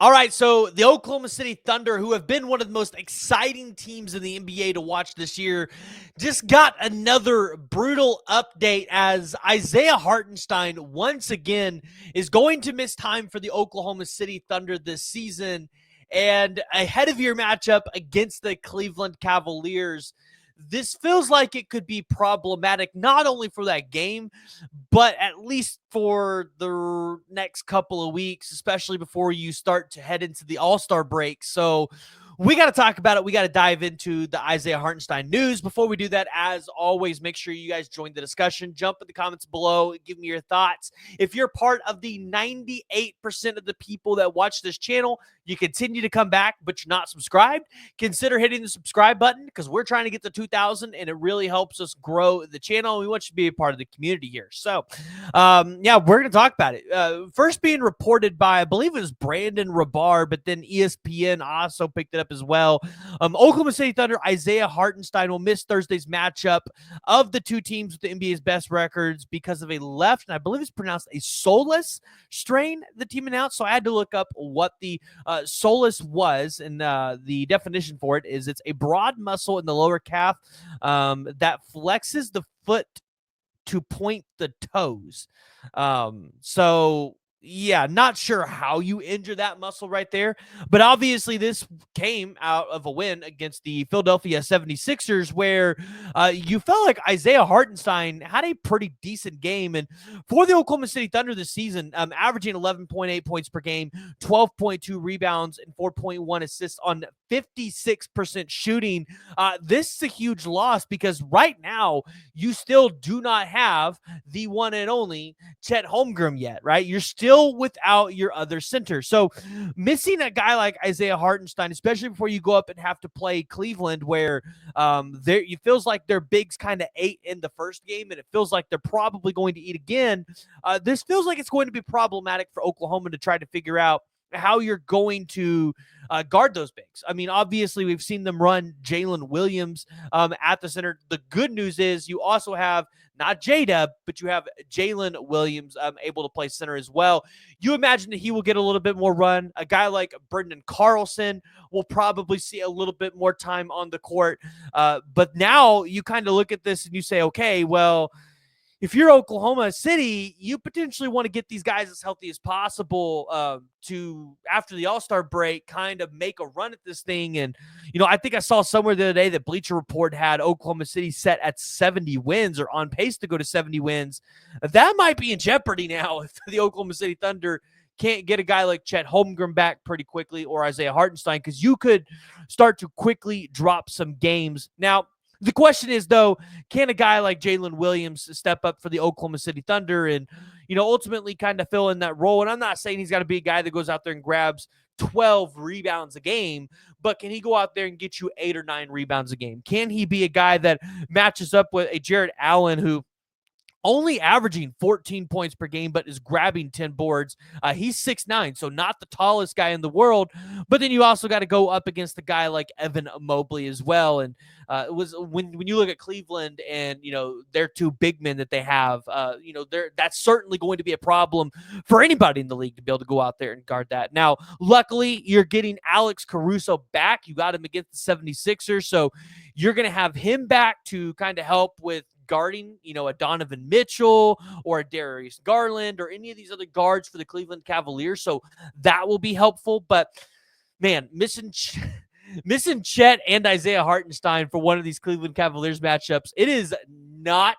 All right, so the Oklahoma City Thunder, who have been one of the most exciting teams in the NBA to watch this year, just got another brutal update as Isaiah Hartenstein once again is going to miss time for the Oklahoma City Thunder this season. And ahead of your matchup against the Cleveland Cavaliers, this feels like it could be problematic not only for that game, but at least for the next couple of weeks, especially before you start to head into the All-Star break. So we got to talk about it. We got to dive into the Isaiah Hartenstein news. Before we do that, as always, make sure you guys join the discussion. Jump in the comments below. Give me your thoughts. If you're part of the 98% of the people that watch this channel, you continue to come back, but you're not subscribed, consider hitting the subscribe button because we're trying to get to 2,000, and it really helps us grow the channel. We want you to be a part of the community here. So, yeah, we're going to talk about it. First being reported by, I believe it was Brandon Rabar, but then ESPN also picked it up as well. Oklahoma City Thunder Isaiah Hartenstein will miss Thursday's matchup of the two teams with the NBA's best records because of a left, and I believe it's pronounced a soleus strain, the team announced. So I had to look up what the soleus was, and the definition for it is it's a broad muscle in the lower calf that flexes the foot to point the toes. So yeah, not sure how you injure that muscle right there, but obviously this came out of a win against the Philadelphia 76ers where you felt like Isaiah Hartenstein had a pretty decent game. And for the Oklahoma City Thunder this season, averaging 11.8 points per game, 12.2 rebounds, and 4.1 assists on 56% shooting. This is a huge loss because right now you still do not have the one and only Chet Holmgren yet, right? You're still without your other center. So missing a guy like Isaiah Hartenstein, especially before you go up and have to play Cleveland, where it feels like their bigs kind of ate in the first game, and it feels like they're probably going to eat again. This feels like it's going to be problematic for Oklahoma to try to figure out how you're going to guard those bigs. I mean, obviously, we've seen them run Jalen Williams at the center. The good news is you also have not J-Dub, but you have Jalen Williams able to play center as well. You imagine that he will get a little bit more run. A guy like Brendan Carlson will probably see a little bit more time on the court. But now you kind of look at this and you say, okay, well, if you're Oklahoma City, you potentially want to get these guys as healthy as possible to, after the All-Star break, kind of make a run at this thing. And, you know, I think I saw somewhere the other day that Bleacher Report had Oklahoma City set at 70 wins or on pace to go to 70 wins. That might be in jeopardy now if the Oklahoma City Thunder can't get a guy like Chet Holmgren back pretty quickly or Isaiah Hartenstein, because you could start to quickly drop some games. Now, the question is, though, can a guy like Jalen Williams step up for the Oklahoma City Thunder and, you know, ultimately kind of fill in that role? And I'm not saying he's got to be a guy that goes out there and grabs 12 rebounds a game, but can he go out there and get you 8 or 9 rebounds a game? Can he be a guy that matches up with a Jarrett Allen who only averaging 14 points per game, but is grabbing 10 boards? He's 6'9", so not the tallest guy in the world. But then you also got to go up against a guy like Evan Mobley as well. And it was when you look at Cleveland and, you know, their two big men that they have, you know, that's certainly going to be a problem for anybody in the league to be able to go out there and guard that. Now, luckily, you're getting Alex Caruso back. You got him against the 76ers, so you're going to have him back to kind of help with guarding, you know, a Donovan Mitchell or a Darius Garland or any of these other guards for the Cleveland Cavaliers. So that will be helpful. But man, missing Chet and Isaiah Hartenstein for one of these Cleveland Cavaliers matchups, it is not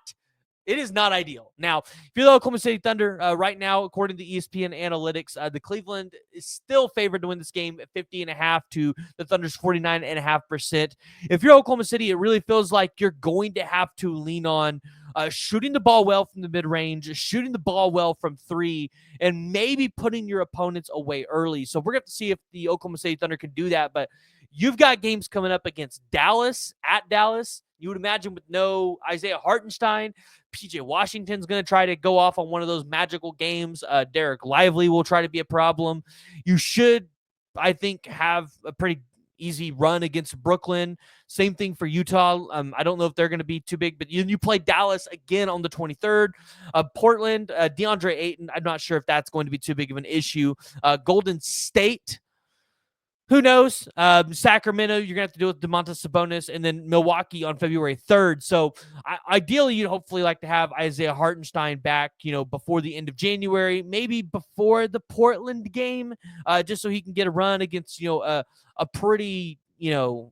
ideal. Now, if you're the Oklahoma City Thunder right now, according to ESPN analytics, the Cleveland is still favored to win this game at 50.5 to the Thunder's 49.5%. If you're Oklahoma City, it really feels like you're going to have to lean on shooting the ball well from the mid-range, shooting the ball well from three, and maybe putting your opponents away early. So we're going to have to see if the Oklahoma City Thunder can do that. But you've got games coming up against Dallas, at Dallas. You would imagine with no Isaiah Hartenstein, PJ Washington's going to try to go off on one of those magical games. Derek Lively will try to be a problem. You should, I think, have a pretty easy run against Brooklyn. Same thing for Utah. I don't know if they're going to be too big, but you play Dallas again on the 23rd. Portland, DeAndre Ayton, I'm not sure if that's going to be too big of an issue. Golden State, Who knows? Sacramento, you're going to have to deal with Domantas Sabonis, and then Milwaukee on February 3rd. So ideally, you'd hopefully like to have Isaiah Hartenstein back, before the end of January, maybe before the Portland game, just so he can get a run against, a pretty, I'm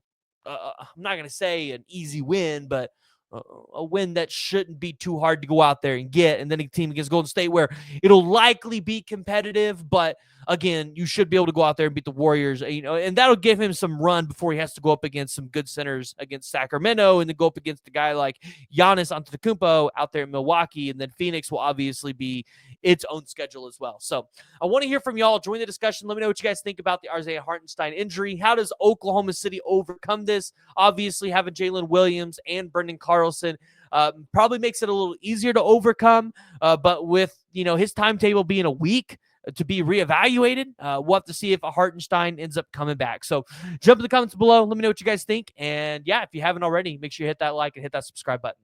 not going to say an easy win, but a win that shouldn't be too hard to go out there and get. And then a team against Golden State where it'll likely be competitive, but again, you should be able to go out there and beat the Warriors, and that'll give him some run before he has to go up against some good centers against Sacramento and then go up against a guy like Giannis Antetokounmpo out there in Milwaukee. And then Phoenix will obviously be its own schedule as well. So I want to hear from y'all. Join the discussion. Let me know what you guys think about the Isaiah Hartenstein injury. How does Oklahoma City overcome this? Obviously, having Jalen Williams and Brendan Carlson probably makes it a little easier to overcome, but with his timetable being a week to be reevaluated, we'll have to see if a Hartenstein ends up coming back. So jump in the comments below. Let me know what you guys think. And yeah, if you haven't already, make sure you hit that like and hit that subscribe button.